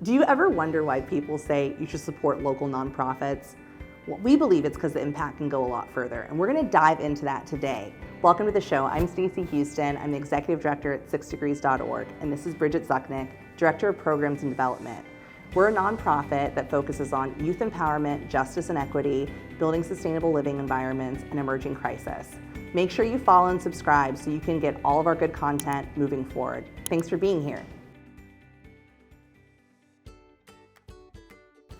Do you ever wonder why people say you should support local nonprofits? Well, we believe it's because the impact can go a lot further, and we're going to dive into that today. Welcome to the show. I'm Stacey Houston. I'm the Executive Director at SixDegrees.org, and this is Bridget Zucknick, Director of Programs and Development. We're a nonprofit that focuses on youth empowerment, justice and equity, building sustainable living environments, and emerging crisis. Make sure you follow and subscribe so you can get all of our good content moving forward. Thanks for being here.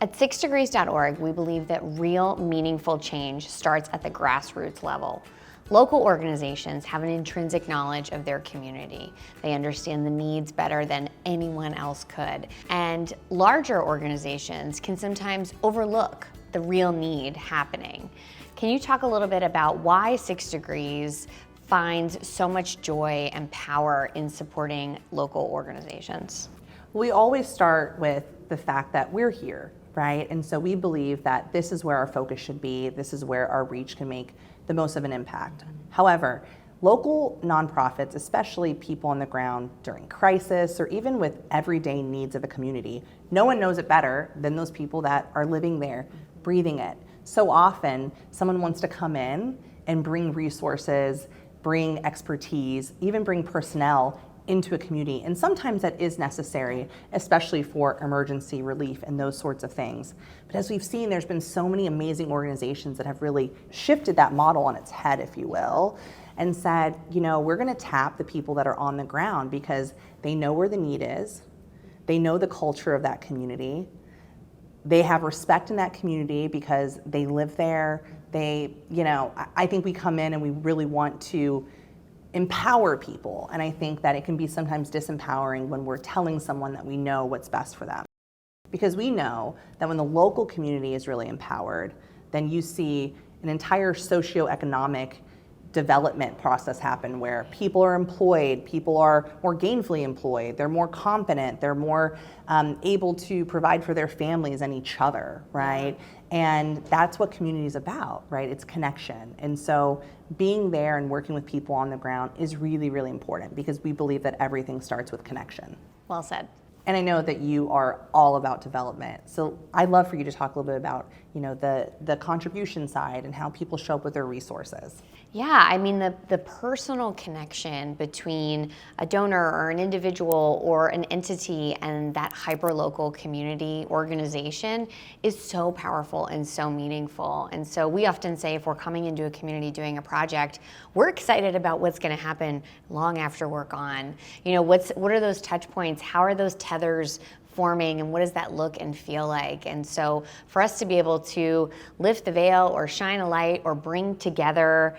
At SixDegrees.org, we believe that real, meaningful change starts at the grassroots level. Local organizations have an intrinsic knowledge of their community. They understand the needs better than anyone else could. And larger organizations can sometimes overlook the real need happening. Can you talk a little bit about why 6 Degrees finds so much joy and power in supporting local organizations? We always start with the fact that we're here, right? And so we believe that this is where our focus should be. This is where our reach can make the most of an impact. However, local nonprofits, especially people on the ground during crisis or even with everyday needs of a community, no one knows it better than those people that are living there, breathing it. So often, someone wants to come in and bring resources, bring expertise, even bring personnel into a community. And sometimes that is necessary, especially for emergency relief and those sorts of things. But as we've seen, there's been so many amazing organizations that have really shifted that model on its head, if you will, and said, you know, we're gonna tap the people that are on the ground because they know where the need is, they know the culture of that community, they have respect in that community because they live there. I think we come in and we really want to empower people. And I think that it can be sometimes disempowering when we're telling someone that we know what's best for them. Because we know that when the local community is really empowered, then you see an entire socioeconomic development process happen where people are employed, people are more gainfully employed, they're more confident, they're more able to provide for their families and each other, right? And that's what community is about, right? It's connection. And so being there and working with people on the ground is really, really important because we believe that everything starts with connection. Well said. And I know that you are all about development. So I'd love for you to talk a little bit about, the contribution side and how people show up with their resources. Yeah, I mean, the personal connection between a donor or an individual or an entity and that hyper-local community organization is so powerful and so meaningful. And so we often say if we're coming into a community doing a project, we're excited about what's gonna happen long after we're gone. What are those touch points? How are those tethers forming, and what does that look and feel like? And so for us to be able to lift the veil or shine a light or bring together,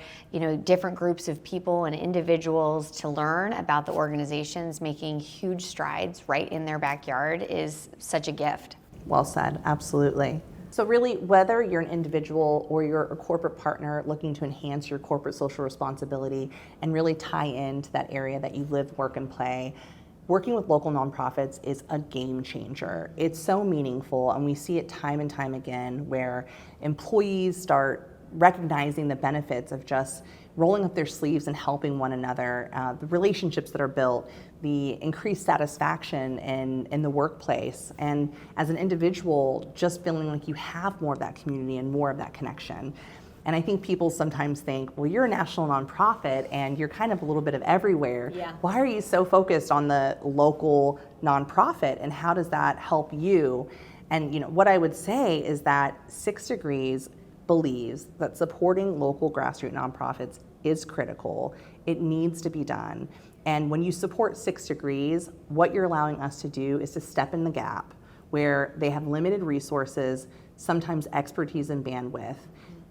different groups of people and individuals to learn about the organizations making huge strides right in their backyard is such a gift. Well said, absolutely. So really, whether you're an individual or you're a corporate partner looking to enhance your corporate social responsibility and really tie into that area that you live, work, and play, working with local nonprofits is a game changer. It's so meaningful, and we see it time and time again where employees start recognizing the benefits of just rolling up their sleeves and helping one another, the relationships that are built, the increased satisfaction in the workplace, and as an individual, just feeling like you have more of that community and more of that connection. And I think people sometimes think, well, you're a national nonprofit and you're kind of a little bit of everywhere. Yeah. Why are you so focused on the local nonprofit, and how does that help you? And what I would say is that 6 Degrees believes that supporting local grassroots nonprofits is critical. It needs to be done. And when you support 6 Degrees, what you're allowing us to do is to step in the gap where they have limited resources, sometimes expertise and bandwidth.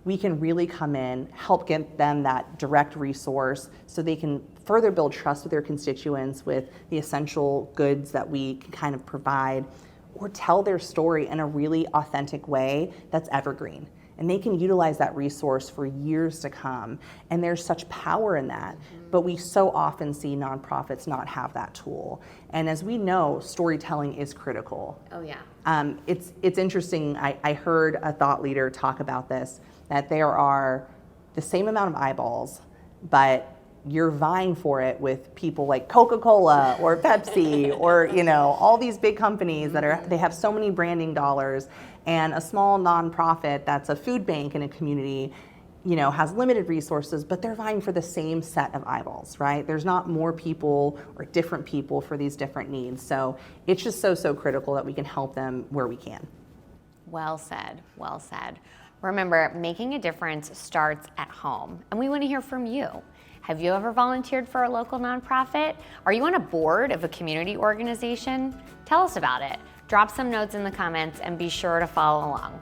We can really come in, help get them that direct resource so they can further build trust with their constituents with the essential goods that we can kind of provide, or tell their story in a really authentic way that's evergreen. And they can utilize that resource for years to come. And there's such power in that. But we so often see nonprofits not have that tool. And as we know, storytelling is critical. Oh yeah. It's interesting, I heard a thought leader talk about this, that there are the same amount of eyeballs, but you're vying for it with people like Coca-Cola or Pepsi or, all these big companies they have so many branding dollars, and a small nonprofit that's a food bank in a community, has limited resources, but they're vying for the same set of eyeballs, right? There's not more people or different people for these different needs. So it's just so critical that we can help them where we can. Well said, well said. Remember, making a difference starts at home, and we want to hear from you. Have you ever volunteered for a local nonprofit? Are you on a board of a community organization? Tell us about it. Drop some notes in the comments and be sure to follow along.